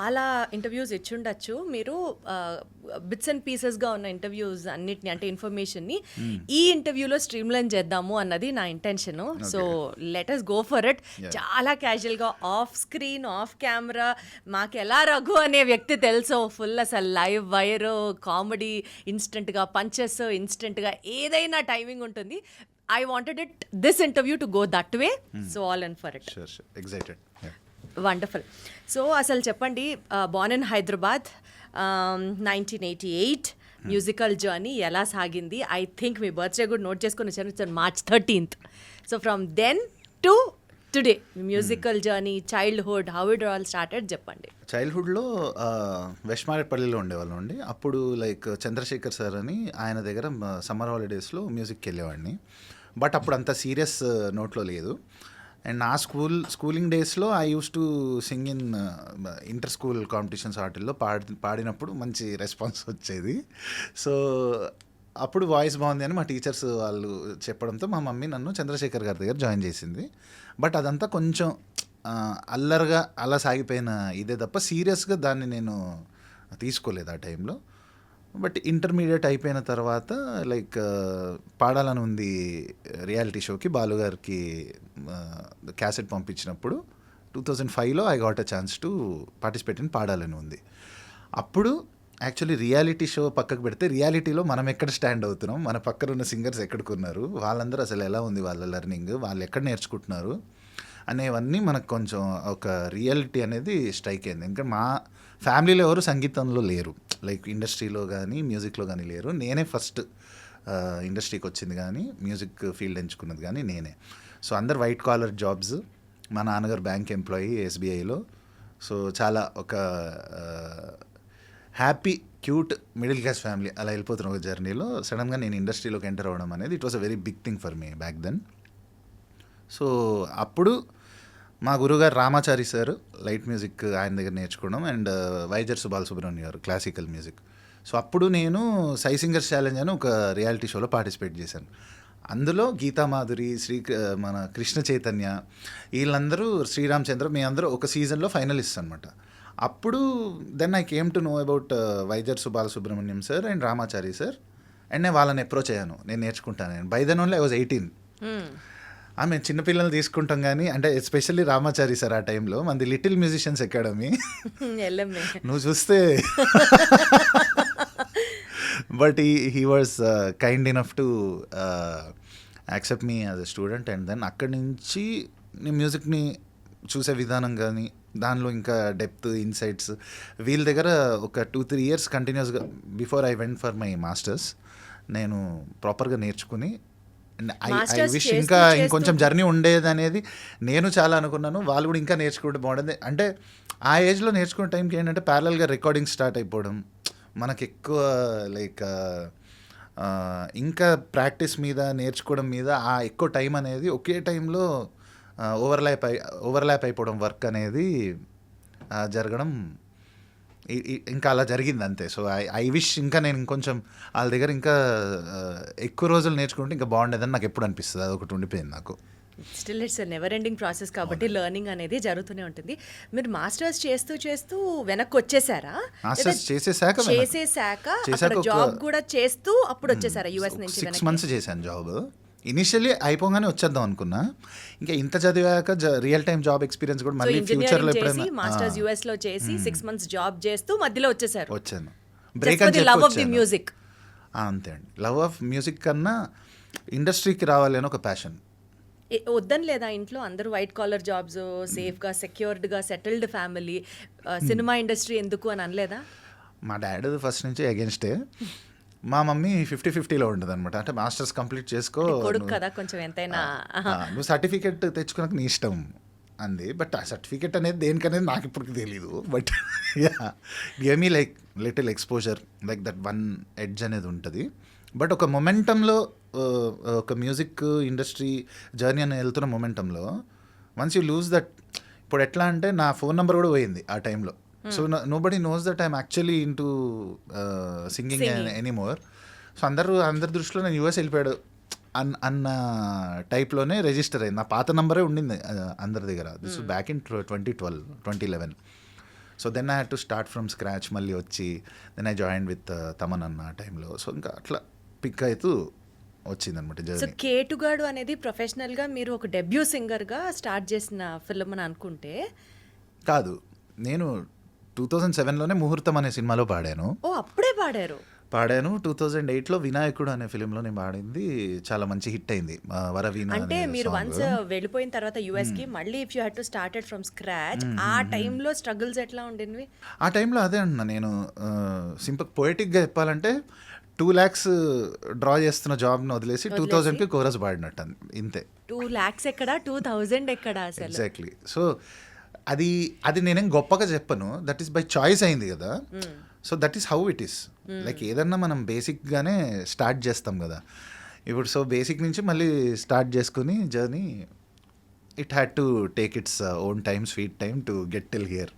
చాలా ఇంటర్వ్యూస్ ఇచ్చుండొచ్చు మీరు, bits and పీసెస్గా ఉన్న ఇంటర్వ్యూస్ అన్నిటిని, అంటే ఇన్ఫర్మేషన్ని ఈ ఇంటర్వ్యూలో స్ట్రీమ్ లైన్ చేద్దాము అన్నది నా intention. So let us go for it. చాలా క్యాజువల్గా ఆఫ్ స్క్రీన్ ఆఫ్ కెమెరా మాకు ఎలా రఘు అనే వ్యక్తి తెలుసో ఫుల్ అసలు లైవ్ వైర్ కామెడీ, ఇన్స్టెంట్గా పంచెస్, ఇన్స్టెంట్గా ఏదైనా టైమింగ్ ఉంటుంది. I wanted this interview to go that way. So all in for it. Sure. Excited. Yeah. Wonderful. So అసలు చెప్పండి, born in Hyderabad, 1988, musical journey ఎలా సాగింది? ఐ థింక్ మీ బర్త్డే కూడా నోట్ చేసుకొని వచ్చాను, March 13th. So from then to today musical journey, childhood, how it all started చెప్పండి. చైల్డ్హుడ్లో వెస్ట్మారెడ్పల్లిలో ఉండేవాళ్ళం అండి. అప్పుడు లైక్ చంద్రశేఖర్ సార్ అని ఆయన దగ్గర సమ్మర్ హాలిడేస్లో మ్యూజిక్కి వెళ్ళేవాడిని. బట్ అప్పుడు అంత సీరియస్ నోట్లో లేదు. అండ్ నా స్కూలింగ్ డేస్లో I use to sing in inter school competitions, వాటిల్లో పాడినప్పుడు మంచి రెస్పాన్స్ వచ్చేది. సో అప్పుడు వాయిస్ బాగుంది అని మా టీచర్స్ వాళ్ళు చెప్పడంతో మా మమ్మీ నన్ను చంద్రశేఖర్ గారి దగ్గర జాయిన్ చేసింది. బట్ అదంతా కొంచెం అల్లరిగా అలా సాగిపోయిన ఇదే తప్ప సీరియస్గా దాన్ని నేను తీసుకోలేదు ఆ టైంలో. బట్ ఇంటర్మీడియట్ అయిపోయిన తర్వాత లైక్ పాడాలని ఉంది రియాలిటీ షోకి బాలుగారికి క్యాసెట్ పంపించినప్పుడు 2005లో I got a chance to participate in పాడాలని ఉంది. అప్పుడు యాక్చువల్లీ రియాలిటీ షో పక్కకు పెడితే రియాలిటీలో మనం ఎక్కడ స్టాండ్ అవుతున్నాం, మన పక్కన ఉన్న సింగర్స్ ఎక్కడికున్నారు, వాళ్ళందరూ అసలు ఎలా ఉంది వాళ్ళ లెర్నింగ్, వాళ్ళు ఎక్కడ నేర్చుకుంటున్నారు అనేవన్నీ మనకు కొంచెం ఒక రియాలిటీ అనేది స్ట్రైక్ అయింది. ఎందుకంటే మా ఫ్యామిలీలో ఎవరు సంగీతంలో లేరు, లైక్ ఇండస్ట్రీలో కానీ మ్యూజిక్లో కానీ లేరు. నేనే ఫస్ట్ ఇండస్ట్రీకి వచ్చింది కానీ మ్యూజిక్ ఫీల్డ్ ఎంచుకున్నది కానీ నేనే. సో అందరు వైట్ కాలర్ జాబ్స్, మా నాన్నగారు బ్యాంక్ ఎంప్లాయీ ఎస్బీఐలో. సో చాలా ఒక happy cute middle class family అలా వెళ్ళిపోతున్న ఒక జర్నీలో సడన్గా నేను ఇండస్ట్రీలోకి ఎంటర్ అవ్వడం అనేది it was a very big thing for me back then. So అప్పుడు మా గురుగారు రామాచారి సార్ లైట్ మ్యూజిక్ ఆయన దగ్గర నేర్చుకోవడం, అండ్ వైజర్సు బాలసుబ్రహ్మణ్యం గారు క్లాసికల్ మ్యూజిక్. సో అప్పుడు నేను సై సింగర్స్ ఛాలెంజ్ అని ఒక రియాలిటీ షోలో పార్టిసిపేట్ చేశాను. అందులో గీతామాధురి, మన కృష్ణ చైతన్య, వీళ్ళందరూ, శ్రీరామ్ చంద్ర, మీ అందరూ ఒక సీజన్లో ఫైనలిస్ట్ అనమాట. అప్పుడు then I came to know about వైజర్సు Balasubrahmanyam sir and Ramachari sir. And నేను వాళ్ళని అప్రోచ్ అయ్యాను, నేను నేర్చుకుంటాను. By then only I was 18. మేము చిన్నపిల్లలు తీసుకుంటాం కానీ, అంటే ఎస్పెషల్లీ రామాచారి సార్ ఆ టైంలో మనది లిటిల్ మ్యూజిషియన్స్ అకాడమీ నువ్వు చూస్తే. But he was kind enough to accept me as a student. And then అక్కడి నుంచి నేను మ్యూజిక్ని చూసే విధానం కానీ, దానిలో ఇంకా డెప్త్, ఇన్సైట్స్ వీళ్ళ దగ్గర ఒక 2-3 years కంటిన్యూస్గా before I went for my masters నేను ప్రాపర్గా నేర్చుకుని, ఐ విష్ ఇంకా ఇంకొంచెం జర్నీ ఉండేది అనేది నేను చాలా అనుకున్నాను. వాళ్ళు కూడా ఇంకా నేర్చుకుంటే బాగుంటుంది. అంటే ఆ ఏజ్లో నేర్చుకునే టైంకి ఏంటంటే ప్యారలల్గా రికార్డింగ్ స్టార్ట్ అయిపోవడం, మనకు ఎక్కువ లైక్ ఇంకా ప్రాక్టీస్ మీద నేర్చుకోవడం మీద ఆ ఎక్కువ టైం అనేది ఒకే టైంలో ఓవర్లాప్ అయిపోవడం వర్క్ అనేది జరగడం ఇంకా అలా జరిగింది అంతే. సో ఐ విష్ ఇంకా నేను ఇంకొంచెం వాళ్ళ దగ్గర ఇంకా ఎక్కువ రోజులు నేర్చుకుంటే ఇంకా బాగుండేదని నాకు ఎప్పుడు అనిపిస్తుంది. అది ఒకటి ఉండిపోయింది నాకు. Still it's never ending process కాబట్టి లెర్నింగ్ అనేది జరుగుతూనే ఉంటుంది. మీరు మాస్టర్స్ చేస్తూ చేస్తూ వెనక్కి వచ్చేసారా? మాస్టర్స్ చేసేసాక జాబ్ కూడా చేస్తూ అప్పుడు వచ్చేసారా యుఎస్ నుంచి? 6 months చేశాను జాబ్. ఇనిషియల్లీ అయిపోగానే వచ్చేద్దాం అనుకున్నా, ఇంకా ఇంత చదివాక రియల్ టైం జాబ్ ఎక్స్పీరియన్స్ కూడా మళ్ళీ ఫ్యూచర్లో ఎప్పుడైనా. మాస్టర్స్ యుఎస్ లో చేసి 6 months జాబ్ చేస్తూ మధ్యలో వచ్చాను. బ్రేక్ అని లవ్ ఆఫ్ ది మ్యూజిక్. అంతే అండి, లవ్ ఆఫ్ మ్యూజిక్ కన్నా ఇండస్ట్రీకి రావాలి అని ఒక ప్యాషన్. వద్దని లేదా ఇంట్లో అందరూ వైట్ కాలర్ జాబ్స్, సేఫ్గా సెక్యూర్డ్గా సెటిల్డ్ ఫ్యామిలీ, సినిమా ఇండస్ట్రీ ఎందుకు అని అనలేదా? మా డాడీ ఫస్ట్ నుంచి అగేన్స్టే, మా మమ్మీ 50-50లో ఉంటుంది అనమాట. అంటే మాస్టర్స్ కంప్లీట్ చేసుకో, కదా కొంచెం ఎంతైనా నువ్వు సర్టిఫికెట్ తెచ్చుకున్నాక నీ ఇష్టం అంది. బట్ ఆ సర్టిఫికెట్ అనేది దేనికనేది నాకు ఇప్పటికి తెలీదు. But gave me like little exposure, like that one edge అనేది ఉంటుంది. బట్ ఒక మొమెంటంలో, ఒక మ్యూజిక్ ఇండస్ట్రీ జర్నీ అని వెళ్తున్న మొమెంటంలో వన్స్ యూ లూజ్ దట్, ఇప్పుడు ఎట్లా అంటే నా ఫోన్ నెంబర్ కూడా పోయింది ఆ టైంలో. So nobody knows that I'm actually into singing anymore. So అందరి దృష్టిలో నేను యూఎస్ వెళ్ళిపోయాడు అన్న టైప్లోనే రిజిస్టర్ అయింది. నా పాత నంబరే ఉండింది అందరి దగ్గర. This back in 2011. So then I had to start from scratch మళ్ళీ వచ్చి then I join with Thaman అన్న టైంలో. సో ఇంకా అట్లా పిక్ అవుతూ వచ్చిందనమాట సో జర్నీ. కేటుగాడు అనేది ప్రొఫెషనల్గా మీరు ఒక డెబ్యూ సింగర్గా స్టార్ట్ చేసిన ఫిల్మ్ అని అనుకుంటే, కాదు, నేను 2007లోనే ముహూర్తం అనే సినిమాలో పాడాను. ఓ అప్పుడే పాడారు. 2008లో వినాయకుడు అనే ఫిలింలో నేను పాడింది చాలా మంచి హిట్ అయింది. వరవీణ అంటే అనే మీరు song. వన్స్ వెళ్ళిపోయిన తర్వాత యూఎస్ కి మళ్ళీ if you had to started from scratch, ఆ టైంలో స్ట్రగుల్స్ ఎట్లా ఉండినవి? ఆ టైంలో అదే అంటున్నా నేను, సింపుల్ పొయిటిక్గా చెప్పాలంటే 2 lakhs డ్రా చేస్తున్న జాబ్ని వదిలేసి 2000కి కోరస్ పాడినట్టు ఇంతే. 2 lakhs ఎక్కడ, 2000 ఎక్కడ అసలు? ఎగ్జాక్ట్లీ. సో అది నేనేం గొప్పగా చెప్పను, దట్ ఈస్ బై చాయిస్ అయింది కదా. So that is how it is. Like ఏదన్నా మనం బేసిక్గానే స్టార్ట్ చేస్తాం కదా ఇప్పుడు. సో బేసిక్ నుంచి మళ్ళీ స్టార్ట్ చేసుకుని journey, it had to take its own time, sweet time to get till here.